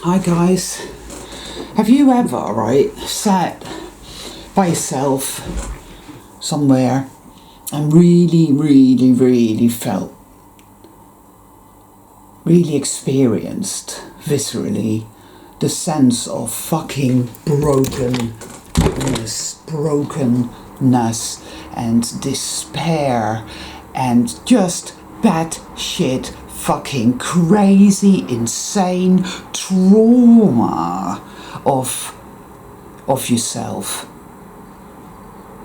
Hi guys, have you ever, right, sat by yourself somewhere and really felt, really experienced viscerally the sense of fucking brokenness and despair and just bad shit, fucking crazy, insane trauma of yourself,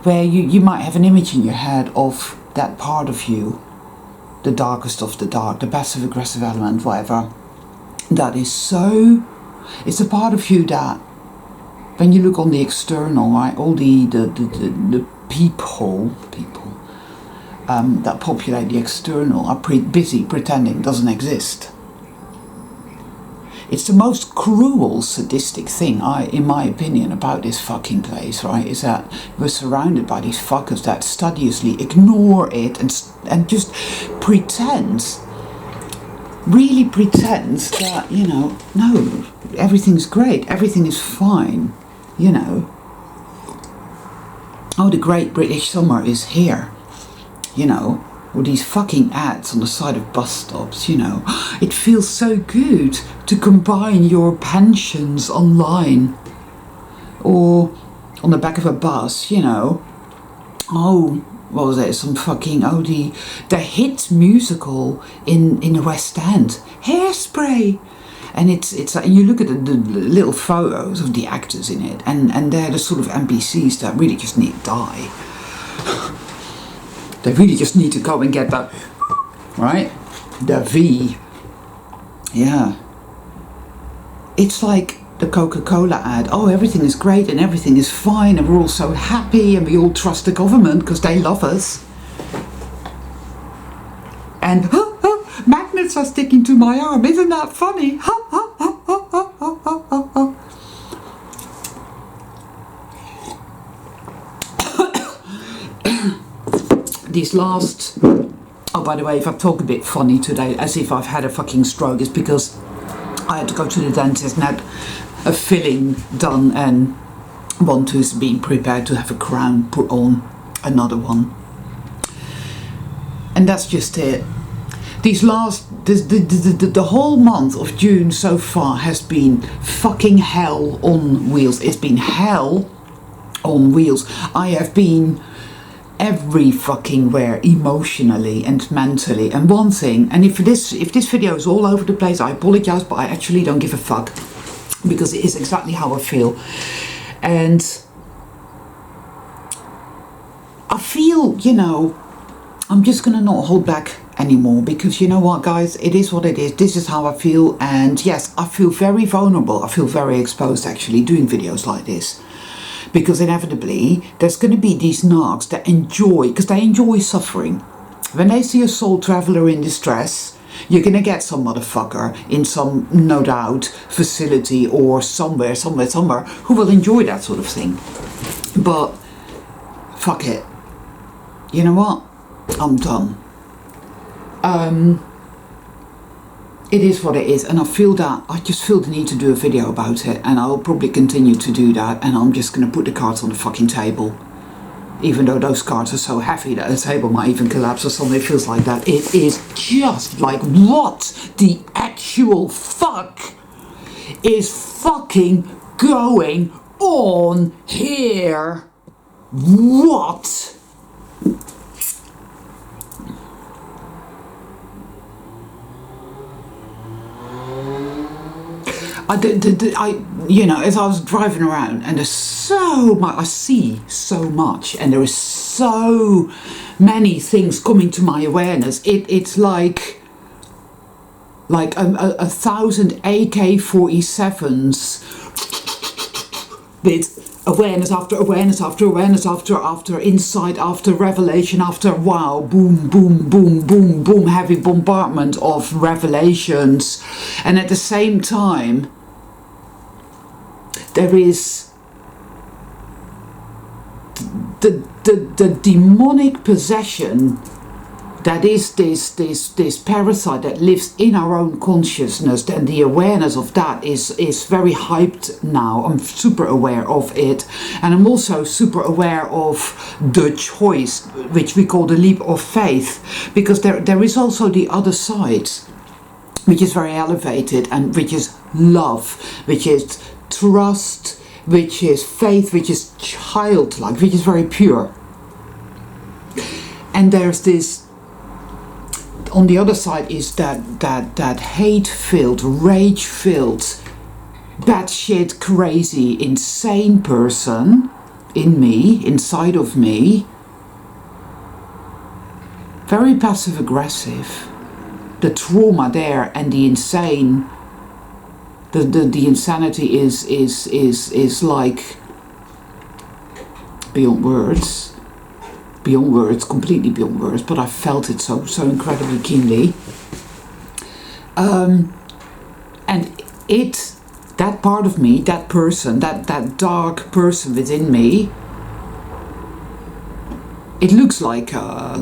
where you might have an image in your head of that part of you, the darkest of the dark, the passive aggressive element, whatever, that is so, it's a part of you that when you look on the external, right, all the people that populate the external are busy pretending it doesn't exist. It's the most cruel, sadistic thing, in my opinion, about this fucking place, right, is that we're surrounded by these fuckers that studiously ignore it and just really pretends that, you know, no, everything's great, everything is fine, you know. Oh, the great British summer is here. You know, or these fucking ads on the side of bus stops, you know. It feels so good to combine your pensions online or on the back of a bus, you know. Oh, what was it? Some fucking, the hit musical in the West End, Hairspray. And it's like, you look at the little photos of the actors in it, and they're the sort of NPCs that really just need to die. They really just need to go and get that, right? The V. Yeah. It's like the Coca-Cola ad. Oh, everything is great and everything is fine and we're all so happy and we all trust the government because they love us. And magnets are sticking to my arm. Isn't that funny? These last, oh, by the way, if I talk a bit funny today, as if I've had a fucking stroke, it's because I had to go to the dentist and had a filling done and want to be prepared to have a crown put on, another one. And that's just it. These last, the whole month of June so far has been fucking hell on wheels. It's been hell on wheels. I have been every fucking where, emotionally and mentally. And one thing, and if this video is all over the place, I apologize, but I actually don't give a fuck, because it is exactly how I feel. And I feel, you know, I'm just gonna not hold back anymore, because you know what, guys, it is what it is. This is how I feel. And yes, I feel very vulnerable, I feel very exposed actually doing videos like this. Because inevitably, there's going to be these narcs that enjoy, because they enjoy suffering. When they see a soul traveller in distress, you're going to get some motherfucker in some, no doubt, facility or somewhere, who will enjoy that sort of thing. But, fuck it. You know what? I'm done. It is what it is, and I just feel the need to do a video about it, and I'll probably continue to do that, and I'm just going to put the cards on the fucking table. Even though those cards are so heavy that the table might even collapse or something, it feels like that. It is just like, what the actual fuck is fucking going on here? What? You know, as I was driving around, and there's so much, I see so much, and there is so many things coming to my awareness. It's like 1,000 AK-47s with awareness after awareness after awareness after insight after revelation after wow, boom, boom, boom, boom, boom, heavy bombardment of revelations. And at the same time, there is the demonic possession that is this parasite that lives in our own consciousness, and the awareness of that is very hyped now. I'm super aware of it, and I'm also super aware of the choice, which we call the leap of faith, because there is also the other side, which is very elevated, and which is love, which is trust, which is faith, which is childlike, which is very pure. And there's this, on the other side is that hate-filled, rage-filled, batshit crazy, insane person in me, inside of me, very passive-aggressive. The trauma there and the insane, the insanity is like beyond words. Beyond words, completely beyond words, but I felt it so incredibly keenly. And that part of me, that person, that dark person within me, it looks like a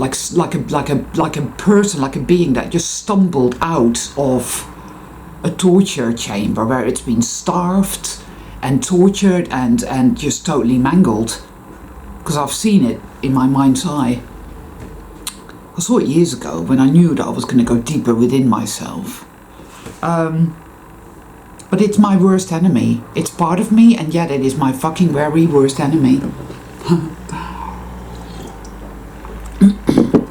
person, like a being that just stumbled out of a torture chamber where it's been starved and tortured and just totally mangled. Because I've seen it in my mind's eye. I saw it years ago when I knew that I was going to go deeper within myself. But it's my worst enemy. It's part of me, and yet it is my fucking very worst enemy.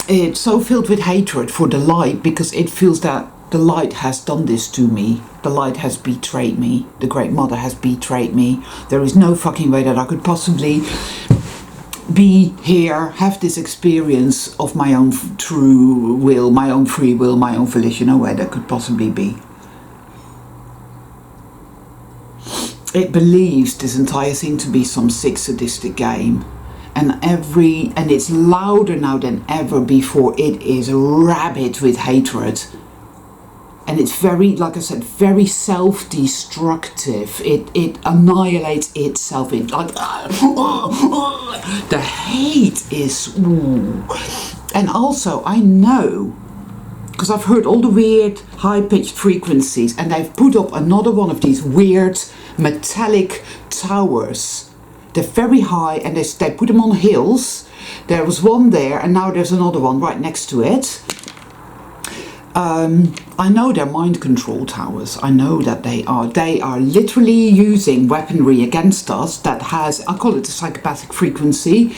It's so filled with hatred for the light, because it feels that the light has done this to me. The light has betrayed me. The Great Mother has betrayed me. There is no fucking way that I could possibly be here, have this experience of my own true will, my own free will, my own volition. No way that could possibly be. It believes this entire thing to be some sick sadistic game, and it's louder now than ever before. It is rabid with hatred, and it's very, like I said, very self-destructive. It annihilates itself. It like the hate is, and also I know, because I've heard all the weird high-pitched frequencies, and they've put up another one of these weird metallic towers. They're very high, and they put them on hills. There was one there, and now there's another one right next to it. I know they're mind control towers. I know that they are literally using weaponry against us that has, I call it a psychopathic frequency,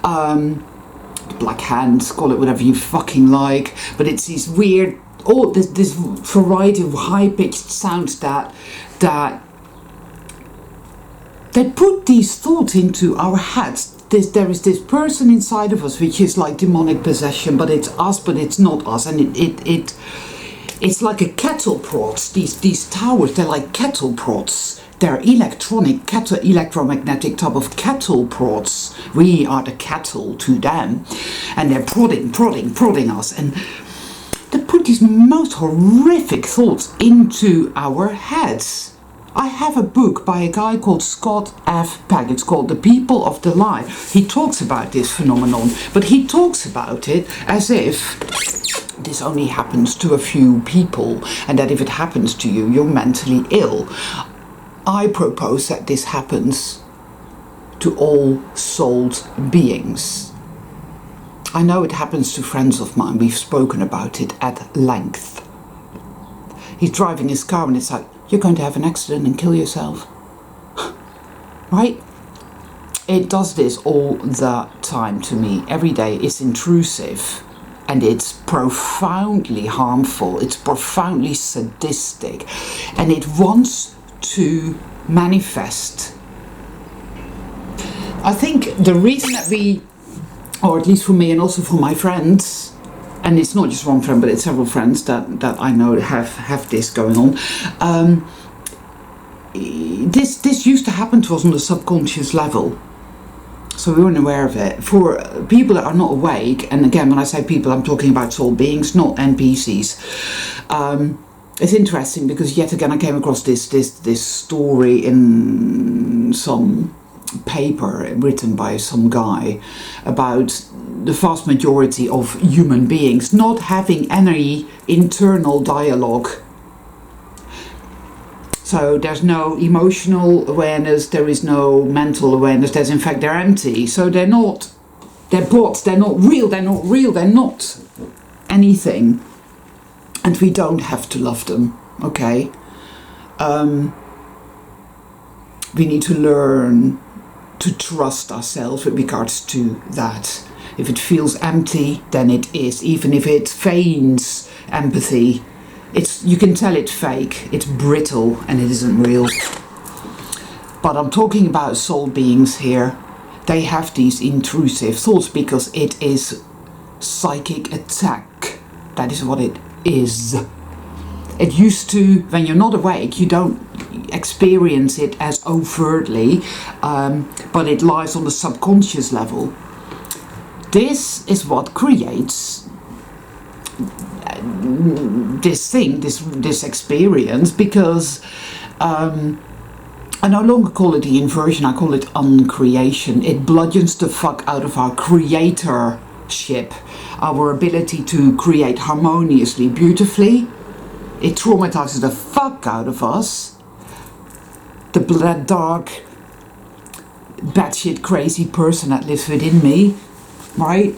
black hands, call it whatever you fucking like, but it's these weird, this variety of high-pitched sounds that they put these thoughts into our heads. There is this person inside of us which is like demonic possession, but it's us, but it's not us, and it's like a kettle prods. These towers, they're like kettle prods. They're electromagnetic type of kettle prods. We are the kettle to them, and they're prodding us, and they put these most horrific thoughts into our heads. I have a book by a guy called Scott F. Peck. It's called The People of the Lie. He talks about this phenomenon, but he talks about it as if this only happens to a few people, and that if it happens to you, you're mentally ill. I propose that this happens to all souled beings. I know it happens to friends of mine. We've spoken about it at length. He's driving his car and it's like, you're going to have an accident and kill yourself. Right? It does this all the time to me. Every day. It's intrusive. And it's profoundly harmful. It's profoundly sadistic. And it wants to manifest. I think the reason that we, or at least for me and also for my friends, and it's not just one friend, but it's several friends that I know have this going on. This used to happen to us on the subconscious level. So we weren't aware of it. For people that are not awake, and again, when I say people, I'm talking about soul beings, not NPCs. It's interesting because yet again I came across this story in some paper written by some guy about the vast majority of human beings not having any internal dialogue. So there's no emotional awareness, there is no mental awareness, there's in fact, they're empty. So they're bots, they're not real, they're not anything. And we don't have to love them, okay? We need to learn to trust ourselves with regards to that. If it feels empty, then it is. Even if it feigns empathy, you can tell it's fake, it's brittle, and it isn't real. But I'm talking about soul beings here. They have these intrusive thoughts because it is psychic attack. That is what it is. It used to, when you're not awake, you don't experience it as overtly, but it lies on the subconscious level. This is what creates this experience, because I no longer call it the inversion, I call it uncreation. It bludgeons the fuck out of our creatorship, our ability to create harmoniously, beautifully. It traumatizes the fuck out of us. That dark, batshit crazy person that lives within me, right,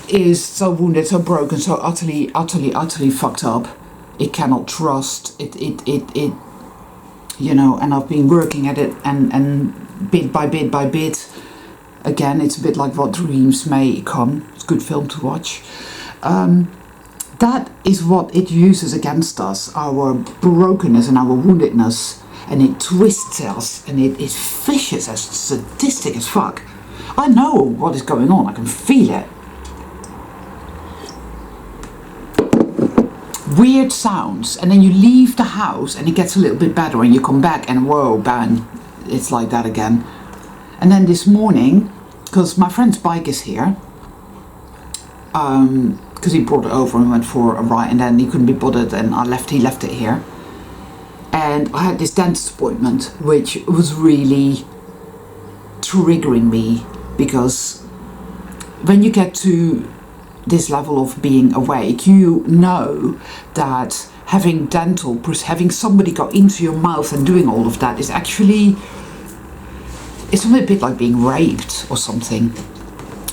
is so wounded, so broken, so utterly fucked up. It cannot trust. It and I've been working at it, and bit by bit, again, it's a bit like What Dreams May Come. It's a good film to watch. That is what it uses against us, our brokenness and our woundedness, and it twists us, and it is vicious, as sadistic as fuck. I know what is going on, I can feel it. Weird sounds, and then you leave the house and it gets a little bit better, and you come back and whoa, bang, it's like that again. And then this morning, because my friend's bike is here, because he brought it over and went for a ride, and then he couldn't be bothered, and he left it here. And I had this dentist appointment, which was really triggering me, because when you get to this level of being awake, you know that having somebody go into your mouth and doing all of that is actually, it's a bit like being raped or something.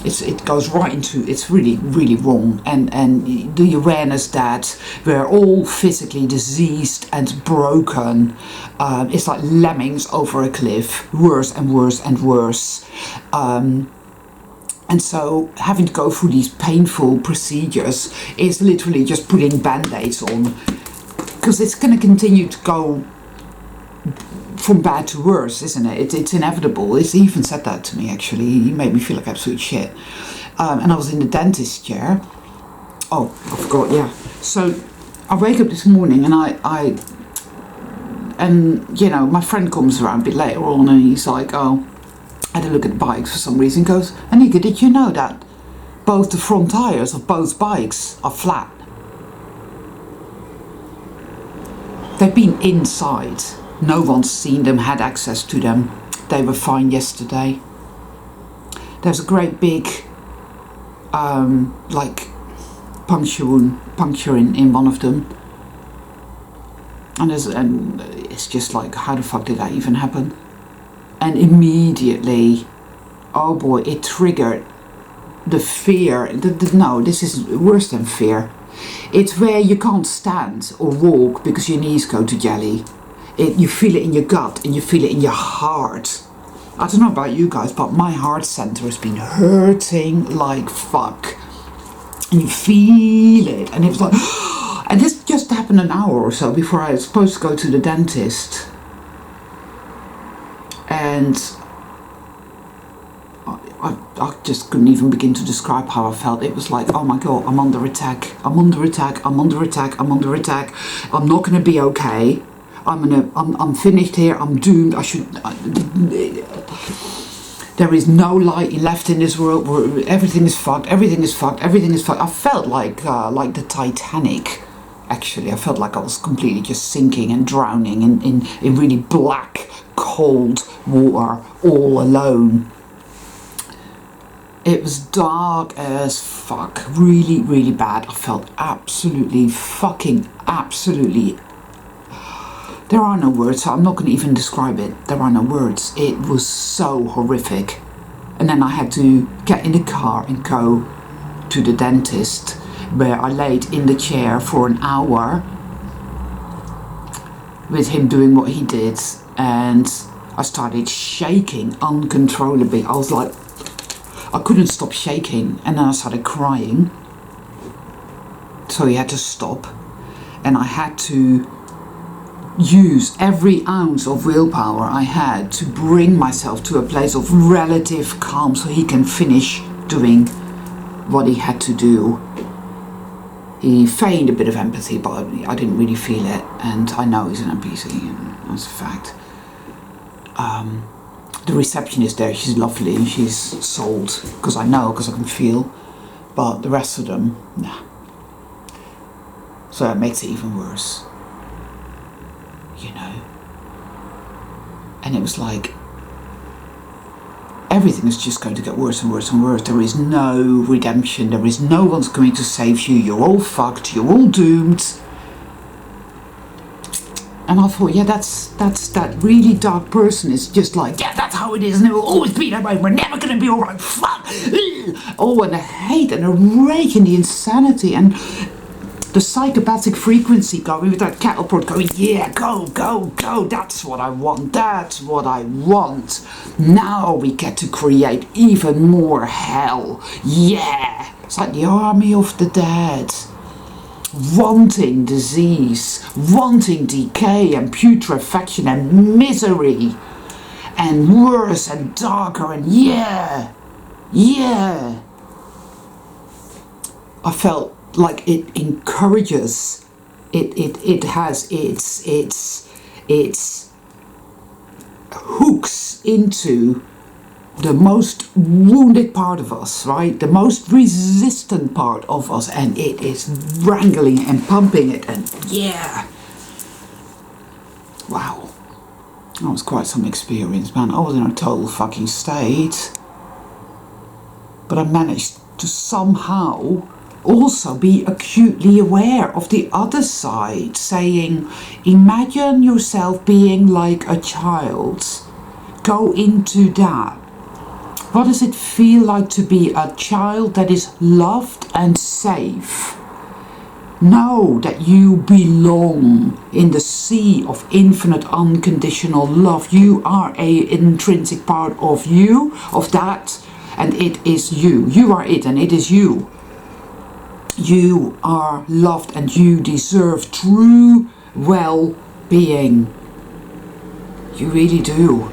It goes right into, it's really, really wrong. And the awareness that we're all physically diseased and broken, it's like lemmings over a cliff, worse and worse and worse. And so having to go through these painful procedures is literally just putting band-aids on, because it's going to continue to go from bad to worse, isn't it? It's inevitable. He even said that to me, actually. He made me feel like absolute shit. And I was in the dentist chair. Oh, I forgot, yeah. So I wake up this morning, and my friend comes around a bit later on, and he's like, oh, I had a look at bikes for some reason. Goes, Anika, did you know that both the front tires of both bikes are flat? They've been inside. No one's seen them, had access to them. They were fine yesterday. There's a great big, puncture in one of them. And it's just like, how the fuck did that even happen? And immediately, oh boy, it triggered the fear. No, this is worse than fear. It's where you can't stand or walk because your knees go to jelly. You feel it in your gut, and you feel it in your heart. I don't know about you guys, but my heart center has been hurting like fuck. And you feel it, and it was like, and this just happened an hour or so before I was supposed to go to the dentist. And I just couldn't even begin to describe how I felt. It was like, oh my god, I'm under attack. I'm under attack. I'm under attack. I'm under attack. I'm not going to be okay. I'm finished here. I'm doomed. There is no light left in this world. Everything is fucked. Everything is fucked. Everything is fucked. I felt like the Titanic. Actually, I felt like I was completely just sinking and drowning in really black, cold water, all alone. It was dark as fuck. Really, really bad. I felt absolutely there are no words, so I'm not going to even describe it. There are no words. It was so horrific. And then I had to get in the car and go to the dentist, where I laid in the chair for an hour with him doing what he did, and I started shaking uncontrollably. I was like, I couldn't stop shaking, and then I started crying. So he had to stop, and I had to use every ounce of willpower I had to bring myself to a place of relative calm so he can finish doing what he had to do. He feigned a bit of empathy, but I didn't really feel it, and I know he's an NPC, and that's a fact. The receptionist there, she's lovely and she's sold, because I can feel, but the rest of them, nah. So that makes it even worse, you know. And it was like, everything is just going to get worse and worse and worse. There is no redemption, there is no one's going to save you, you're all fucked, you're all doomed. And I thought, yeah, that's that really dark person is just like, yeah, that's how it is, and it will always be that way, we're never going to be alright, fuck. Oh, and the hate and the rage and the insanity and the psychopathic frequency going with that cattle prod going, yeah, go, go, go, that's what I want, that's what I want. Now we get to create even more hell. Yeah, it's like the army of the dead. Wanting disease, wanting decay and putrefaction and misery, and worse and darker, and yeah. I felt like it encourages, it has its hooks into the most wounded part of us, right? The most resistant part of us, and it is wrangling and pumping it, and yeah. Wow. That was quite some experience, man. I was in a total fucking state. But I managed to somehow also be acutely aware of the other side, saying, imagine yourself being like a child. Go into that. What does it feel like to be a child that is loved and safe? Know that you belong in the sea of infinite unconditional love. You are an intrinsic part of you, of that, and it is you. You are it and it is you. You are loved and you deserve true well-being. You really do.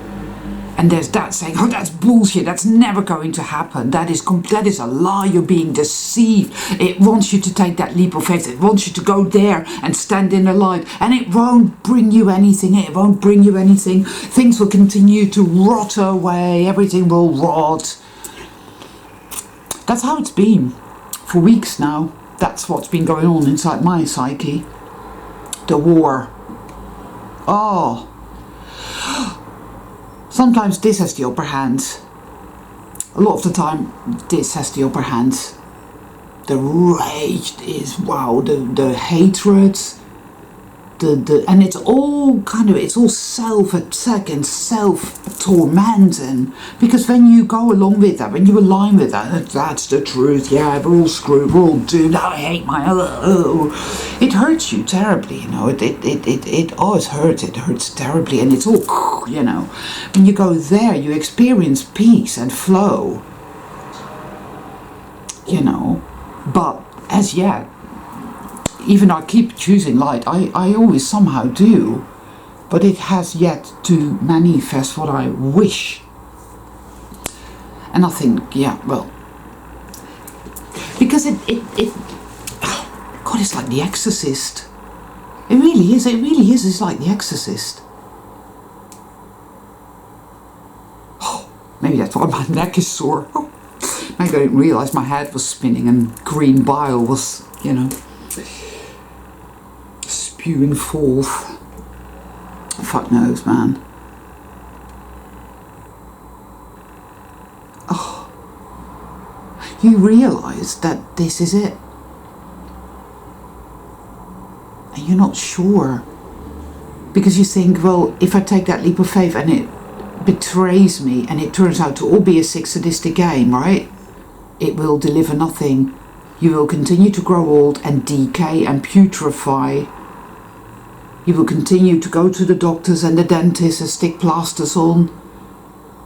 And there's that saying, oh, that's bullshit, that's never going to happen. That is a lie, you're being deceived. It wants you to take that leap of faith. It wants you to go there and stand in the light. And it won't bring you anything. It won't bring you anything. Things will continue to rot away. Everything will rot. That's how it's been for weeks now. That's what's been going on inside my psyche. The war. Oh. Sometimes this has the upper hand. A lot of the time, this has the upper hand. The rage is, wow, the hatred, and it's all self-attack and self-tormenting. Because when you go along with that, when you align with that, that's the truth, yeah, we're all screwed, we're all doomed, I hate my, it hurts you terribly, you know, it always hurts, it hurts terribly, and it's all, you know, when you go there, you experience peace and flow, you know, but as yet, even I keep choosing light, I always somehow do, but it has yet to manifest what I wish. And I think, yeah, well, because God, it's like The Exorcist. It really is, it's like The Exorcist. Oh, maybe that's why my neck is sore. Oh, maybe I didn't realise my head was spinning and green bile was, you know, spewing forth. Fuck knows, man. Oh. you realise that this is it. And you're not sure. Because you think, well, if I take that leap of faith and it betrays me and it turns out to all be a sick sadistic game, right? It will deliver nothing. You will continue to grow old and decay and putrefy. You will continue to go to the doctors and the dentists and stick plasters on.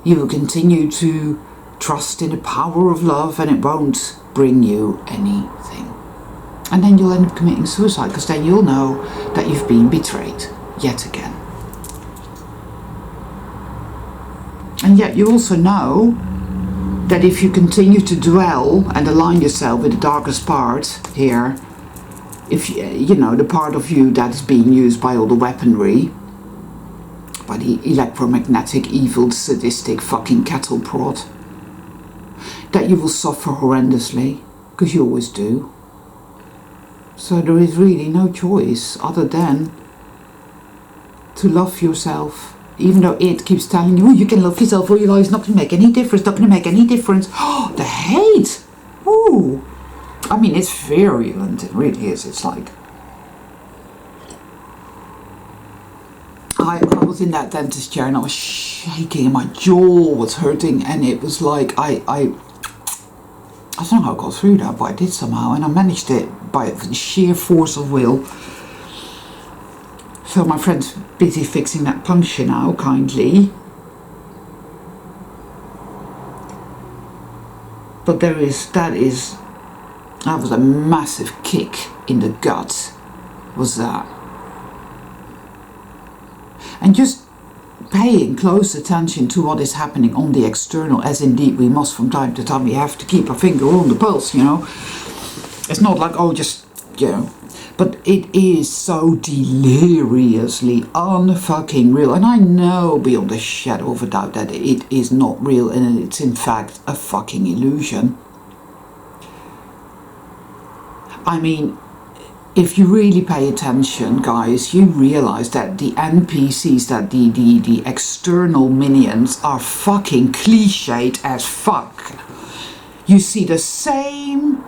You will continue to trust in the power of love, and it won't bring you anything. And then you'll end up committing suicide, because then you'll know that you've been betrayed yet again. And yet you also know that if you continue to dwell and align yourself with the darkest part here, if you know, the part of you that is being used by all the weaponry, by the electromagnetic, evil, sadistic fucking cattle prod, that you will suffer horrendously, because you always do. So there is really no choice other than to love yourself, even though it keeps telling you, oh, you can love yourself all your life, it's not going to make any difference, not going to make any difference. Oh, the hate! Ooh! I mean, it's virulent, it really is. It's like, I was in that dentist chair and I was shaking and my jaw was hurting, and it was like, I don't know how I got through that, but I did somehow, and I managed it by sheer force of will. So my friend's busy fixing that puncture now, kindly. But that was a massive kick in the gut, was that. And just paying close attention to what is happening on the external, as indeed we must from time to time. We have to keep our finger on the pulse, you know. It's not like, oh, just, you know. But it is so deliriously unfucking real. And I know beyond a shadow of a doubt that it is not real, and it's in fact a fucking illusion. I mean, if you really pay attention, guys, you realize that the NPCs, that the external minions are fucking cliched as fuck. You see the same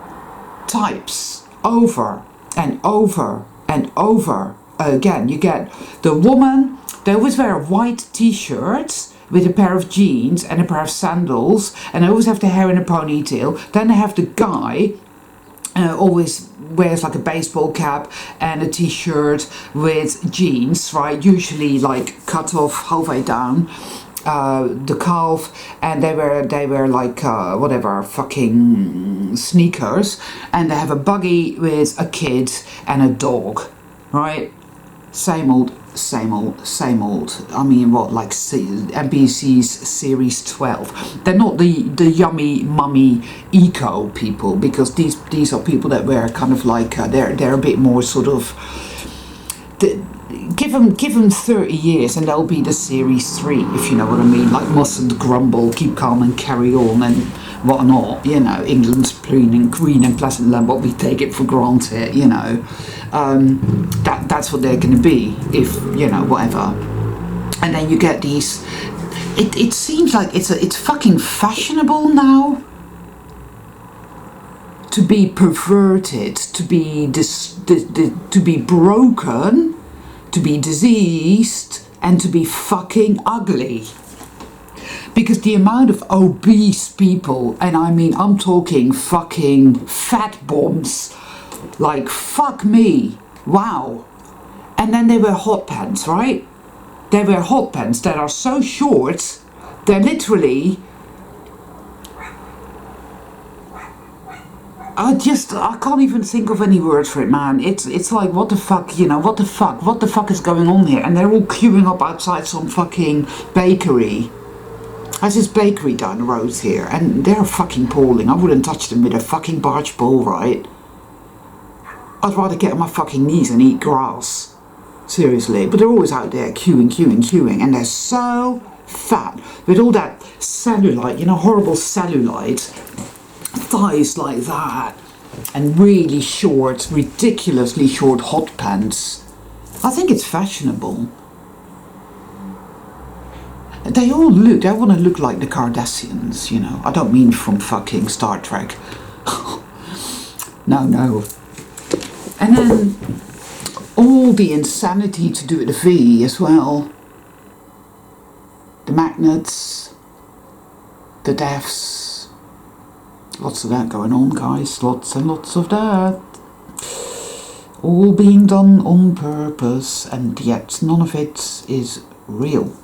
types over and over and over again. You get the woman, they always wear white t-shirts with a pair of jeans and a pair of sandals, and they always have the hair in a ponytail. Then they have the guy, always wears like a baseball cap and a t-shirt with jeans, right? Usually like cut off halfway down the calf, and they wear like whatever fucking sneakers, and they have a buggy with a kid and a dog, right? Same old. I mean, what, like NPC's Series 12. They're not the yummy mummy eco people, because these are people that wear kind of like they're a bit more sort of. Give them 30 years and they'll be the Series 3, if you know what I mean. Like mustn't grumble, keep calm and carry on and whatnot. You know, England's green and pleasant land, but we take it for granted. You know. That's what they're going to be, if, you know, whatever. And then you get these, it seems like it's fucking fashionable now to be perverted, to be to be broken, to be diseased, and to be fucking ugly. Because the amount of obese people, and I mean, I'm talking fucking fat bombs, like, fuck me, wow. And then they wear hot pants, right? They wear hot pants that are so short, they're literally, I can't even think of any words for it, man. It's like, what the fuck, you know, what the fuck is going on here? And they're all queuing up outside some fucking bakery. There's this bakery down the road here, and they're fucking appalling. I wouldn't touch them with a fucking barge pole, right? I'd rather get on my fucking knees and eat grass. Seriously. But they're always out there queuing. And they're so fat. With all that cellulite, you know, horrible cellulite. Thighs like that. And really short, ridiculously short hot pants. I think it's fashionable. They want to look like the Kardashians, you know. I don't mean from fucking Star Trek. No. And then all the insanity to do with the V as well. The magnets, the deaths. Lots of that going on, guys. Lots and lots of that. All being done on purpose, and yet none of it is real.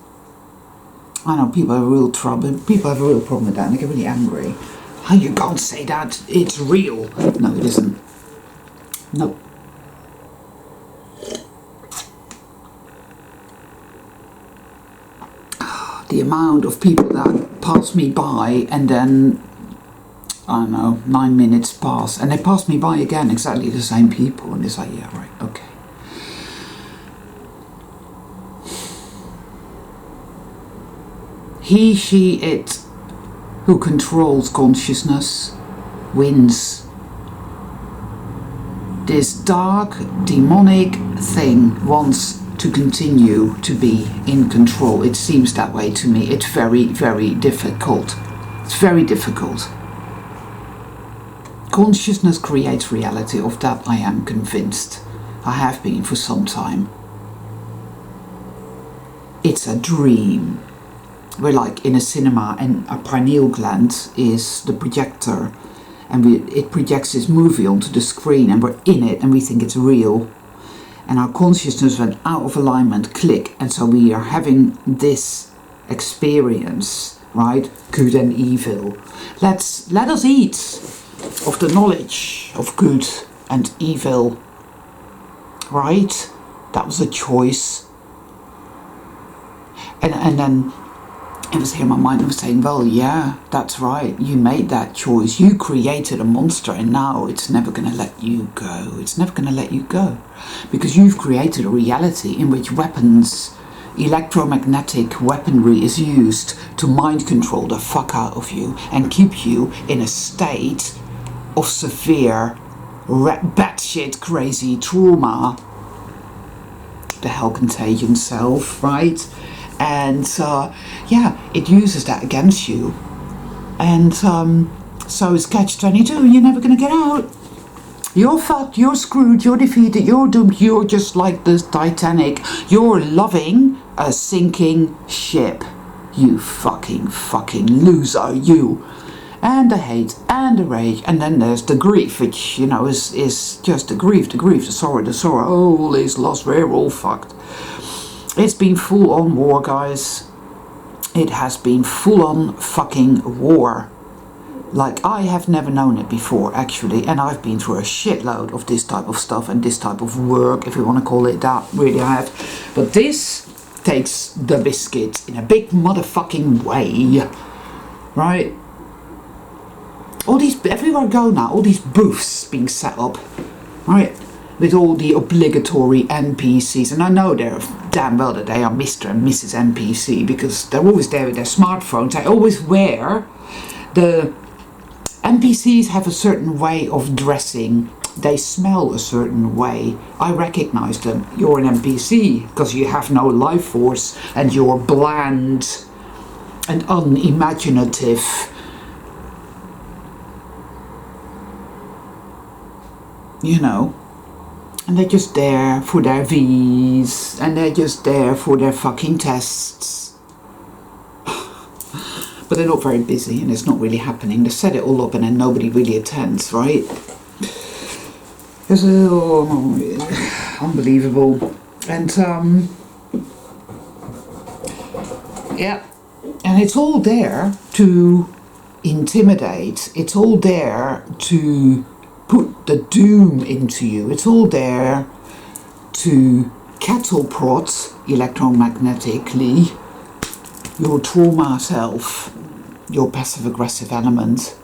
I know people have a real trouble. People have a real problem with that, and they get really angry. How you can't say that? It's real. No, it isn't. No. The amount of people that pass me by and then, I don't know, 9 minutes pass and they pass me by again, exactly the same people, and it's like, yeah, right, okay. He, she, it who controls consciousness wins. This dark, demonic thing wants to continue to be in control. It seems that way to me. It's very, very difficult. It's very difficult. Consciousness creates reality. Of that I am convinced. I have been for some time. It's a dream. We're like in a cinema and a pineal gland is the projector, and it projects this movie onto the screen and we're in it and we think it's real. And our consciousness went out of alignment, click, and so we are having this experience, right? Good and evil. Let us eat of the knowledge of good and evil, right? That was a choice. And then it was here in my mind, I was saying, well, yeah, that's right. You made that choice. You created a monster, and now it's never going to let you go. It's never going to let you go. Because you've created a reality in which weapons, electromagnetic weaponry is used to mind control the fuck out of you and keep you in a state of severe, batshit crazy trauma. The hell contagion self, right? And yeah, it uses that against you. And so it's catch-22, you're never going to get out. You're fucked, you're screwed, you're defeated, you're doomed, you're just like the Titanic. You're loving a sinking ship. You fucking loser, you. And the hate, and the rage, and then there's the grief, which, you know, is just the grief, the sorrow. Oh, all these lost, we're all fucked. It's been full-on war, guys. It has been full-on fucking war. Like, I have never known it before, actually. And I've been through a shitload of this type of stuff and this type of work, if you want to call it that. Really, I have. But this takes the biscuit in a big motherfucking way. Right? All these, everywhere I go now, all these booths being set up. Right? With all the obligatory NPCs, and I know they're damn well that they are Mr. and Mrs. NPC because they're always there with their smartphones. I always wear. The NPCs have a certain way of dressing. They smell a certain way. I recognize them. You're an NPC because you have no life force and you're bland and unimaginative. You know. And they're just there for their V's, and they're just there for their fucking tests. But they're not very busy, and it's not really happening. They set it all up, and then nobody really attends, right? It's unbelievable. And, yeah. And it's all there to intimidate. It's all there to put the doom into you. It's all there to cattle prod electromagnetically your trauma self, your passive aggressive element.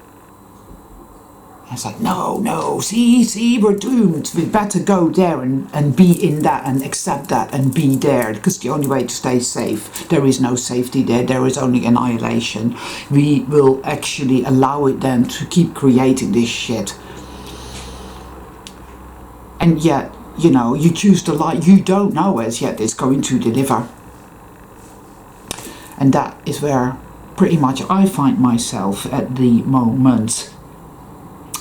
And it's like, no, see, we're doomed. We better go there and be in that and accept that and be there, because the only way to stay safe. There is no safety there. There is only annihilation. We will actually allow it then to keep creating this shit. And yet, you know, you choose the light you don't know as yet it's going to deliver. And that is where pretty much I find myself at the moment,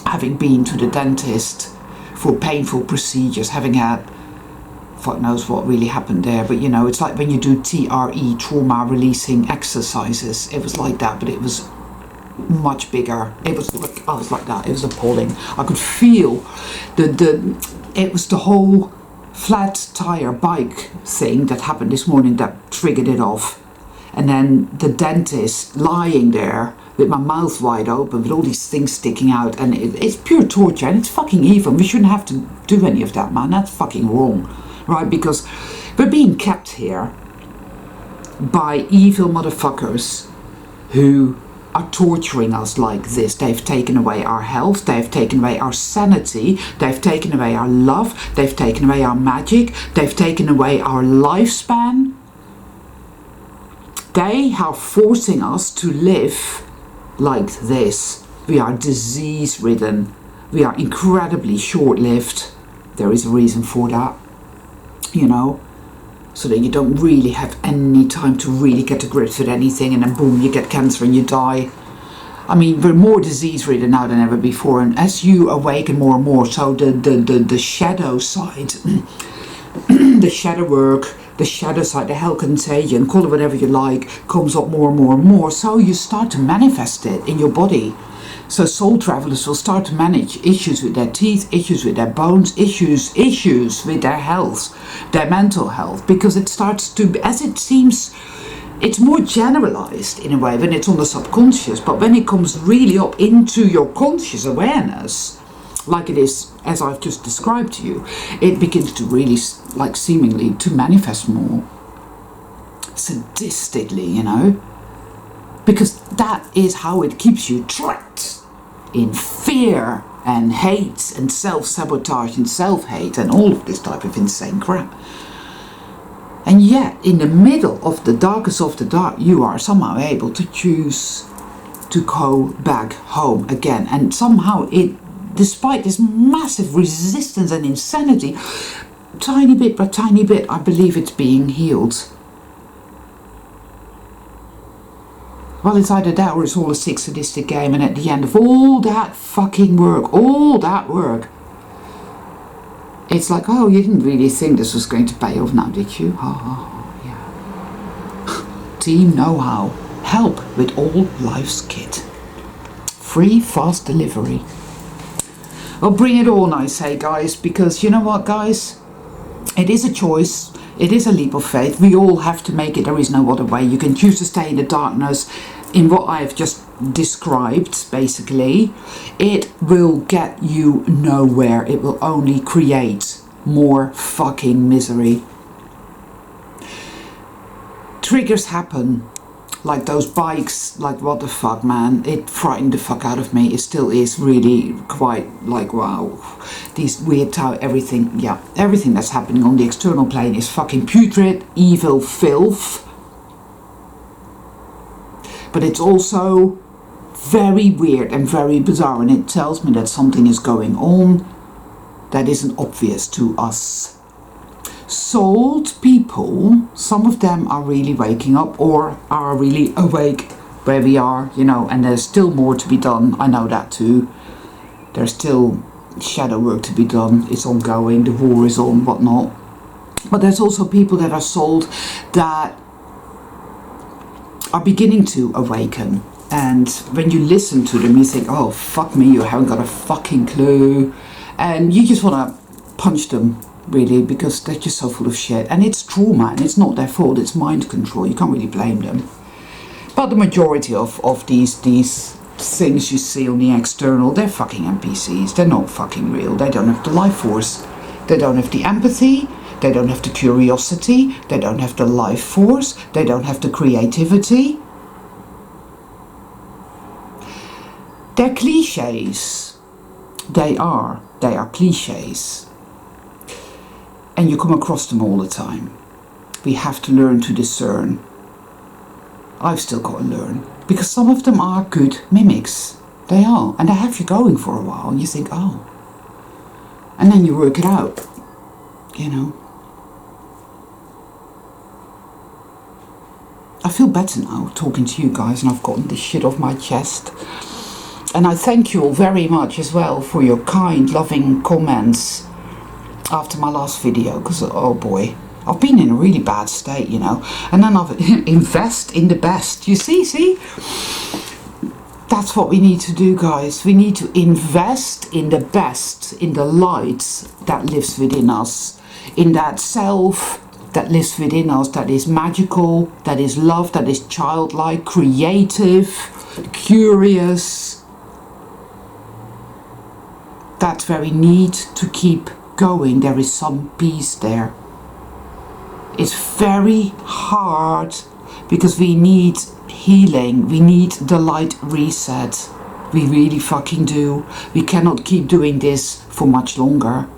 having been to the dentist for painful procedures, having had fuck knows what really happened there, but you know, it's like when you do TRE, trauma releasing exercises. It was like that, but it was much bigger. It was like, I was like that. It was appalling. I could feel it was the whole flat tire bike thing that happened this morning that triggered it off. And then the dentist lying there with my mouth wide open with all these things sticking out, and it's pure torture and it's fucking evil. We shouldn't have to do any of that, man. That's fucking wrong, right? Because we're being kept here by evil motherfuckers who are torturing us like this. They've taken away our health, they've taken away our sanity, they've taken away our love, they've taken away our magic, they've taken away our lifespan. They are forcing us to live like this. We are disease ridden. We are incredibly short-lived. There is a reason for that, you know, so that you don't really have any time to really get to grips with anything, and then boom, you get cancer and you die. I mean, we're more disease ridden now than ever before, and as you awaken more and more, so the shadow side, the shadow work, the shadow side, the hell contagion, call it whatever you like, comes up more and more and more. So you start to manifest it in your body. So soul travelers will start to manage issues with their teeth, issues with their bones, issues with their health, their mental health, because it starts to, as it seems, it's more generalized in a way when it's on the subconscious, but when it comes really up into your conscious awareness, like it is, as I've just described to you, it begins to really, like, seemingly to manifest more sadistically, you know, because that is how it keeps you trapped in fear and hate and self-sabotage and self-hate and all of this type of insane crap. And yet, in the middle of the darkest of the dark, you are somehow able to choose to go back home again. And somehow it, despite this massive resistance and insanity, tiny bit by tiny bit, I believe it's being healed. Well, it's either that or it's all a sick, sadistic game, and at the end of all that fucking work, it's like, oh, you didn't really think this was going to pay off now, did you? Yeah. Team Know-How. Help with all life's kit. Free, fast delivery. Well, bring it on, I say, guys, because you know what, guys? It is a choice. It is a leap of faith. We all have to make it. There is no other way. You can choose to stay in the darkness in what I've just described, basically. It will get you nowhere. It will only create more fucking misery. Triggers happen. Like those bikes, like what the fuck, man, it frightened the fuck out of me. It still is really quite like, wow, these weird everything that's happening on the external plane is fucking putrid, evil filth. But it's also very weird and very bizarre, and it tells me that something is going on that isn't obvious to us. Souled people, some of them are really waking up or are really awake where we are, you know, and there's still more to be done. I know that too. There's still shadow work to be done. It's ongoing. The war is on, whatnot. But there's also people that are souled that are beginning to awaken. And when you listen to them, you think, oh, fuck me, you haven't got a fucking clue. And you just want to punch them, really, because they're just so full of shit. And it's trauma, and it's not their fault. It's mind control. You can't really blame them. But the majority of these things you see on the external, they're fucking NPCs. They're not fucking real. They don't have the life force. They don't have the empathy. They don't have the curiosity. They don't have the life force. They don't have the creativity. They're cliches. They are cliches. And you come across them all the time. We have to learn to discern. I've still got to learn. Because some of them are good mimics. They are. And they have you going for a while. And you think, oh. And then you work it out. You know. I feel better now talking to you guys, and I've gotten this shit off my chest. And I thank you all very much as well for your kind, loving comments after my last video, because, oh boy, I've been in a really bad state, you know. And then I've invest in the best. You see? That's what we need to do, guys. We need to invest in the best, in the light that lives within us, in that self that lives within us, that is magical, that is love, that is childlike, creative, curious. That's where we need to keep going. There is some peace there. It's very hard because we need healing. We need the light reset. We really fucking do. We cannot keep doing this for much longer.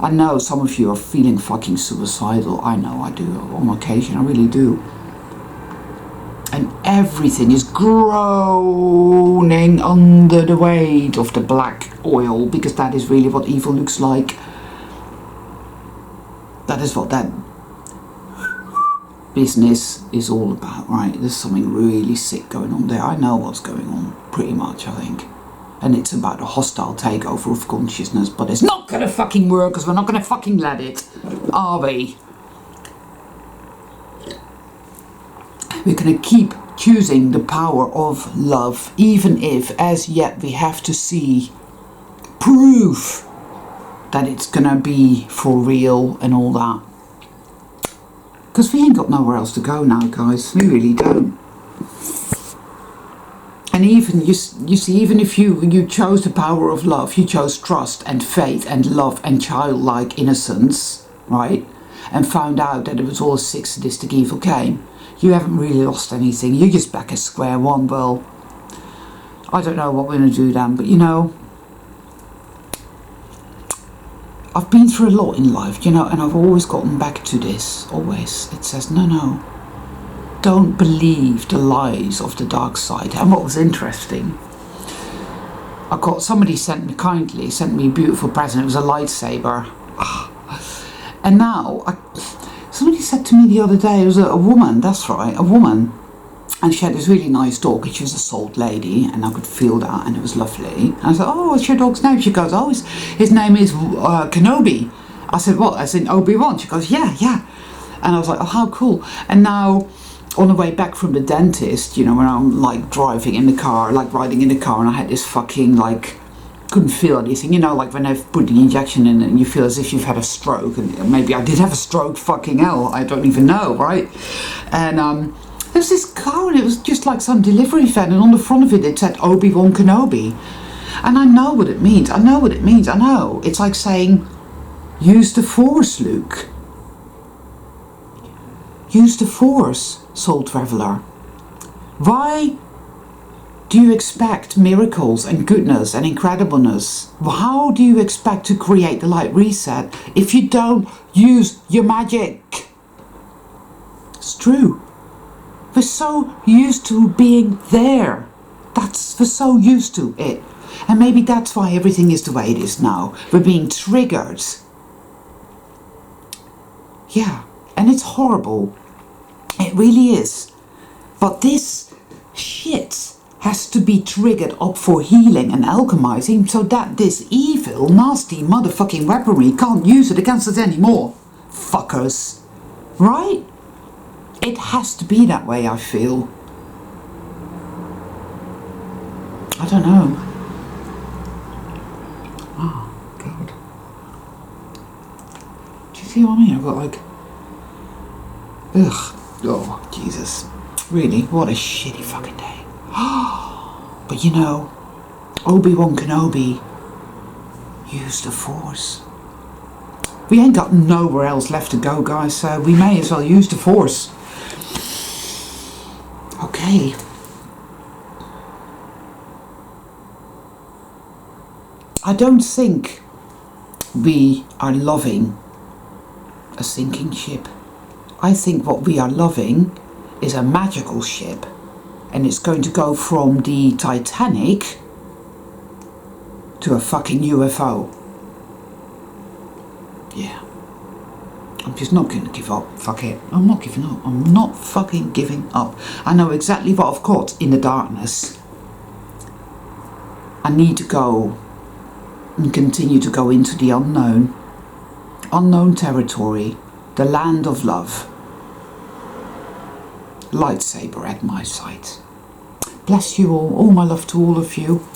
I know some of you are feeling fucking suicidal. I know I do on occasion. I really do. And everything is groaning under the weight of the black oil, because that is really what evil looks like. That is what that business is all about, right? There's something really sick going on there. I know what's going on, pretty much, I think. And it's about a hostile takeover of consciousness, but it's not gonna fucking work, because we're not gonna fucking let it, are we? We're gonna keep choosing the power of love, even if as yet we have to see proof that it's gonna be for real and all that. Because we ain't got nowhere else to go now, guys. We really don't. And even, you see, even if you chose the power of love, you chose trust and faith and love and childlike innocence, right? And found out that it was all a sick, sadistic evil game. You haven't really lost anything. You're just back at square one. Well, I don't know what we're going to do then, but you know, I've been through a lot in life, you know, and I've always gotten back to this, always. It says, no, don't believe the lies of the dark side. And what was interesting, somebody sent me a beautiful present. It was a lightsaber. And now, somebody said to me the other day, it was a woman, that's right, a woman. And she had this really nice dog, and she was a salt lady, and I could feel that, and it was lovely. And I said, oh, what's your dog's name? She goes, oh, his name is Kenobi. I said, what, as in Obi-Wan? She goes, yeah. And I was like, oh, how cool. And now, on the way back from the dentist, you know, when I'm like driving in the car, like riding in the car, and I had this fucking, like, couldn't feel anything, you know, like when they've put the injection in and you feel as if you've had a stroke. And maybe I did have a stroke, fucking hell, I don't even know, right? And, there was this car, and it was just like some delivery van, and on the front of it said Obi-Wan Kenobi. And I know what it means. I know. It's like saying, use the Force, Luke. Use the Force, Soul Traveler. Why do you expect miracles and goodness and incredibleness? How do you expect to create the light reset if you don't use your magic? It's true. We're so used to being there. We're so used to it. And maybe that's why everything is the way it is now. We're being triggered. Yeah, and it's horrible. It really is. But this shit has to be triggered up for healing and alchemizing, so that this evil, nasty motherfucking weaponry can't use it against us anymore. Fuckers. Right? It has to be that way, I feel. I don't know. Oh, God. Do you see what I mean? I've got like... Ugh. Oh, Jesus. Really? What a shitty fucking day. But you know, Obi-Wan Kenobi used the Force. We ain't got nowhere else left to go, guys, so we may as well use the Force. Okay. I don't think we are loving a sinking ship. I think what we are loving is a magical ship, and it's going to go from the Titanic to a fucking UFO. Yeah. I'm just not going to give up. Fuck it. I'm not giving up. I'm not fucking giving up. I know exactly what I've got in the darkness. I need to go and continue to go into the unknown territory, the land of love. Lightsaber at my side. Bless you all my love to all of you.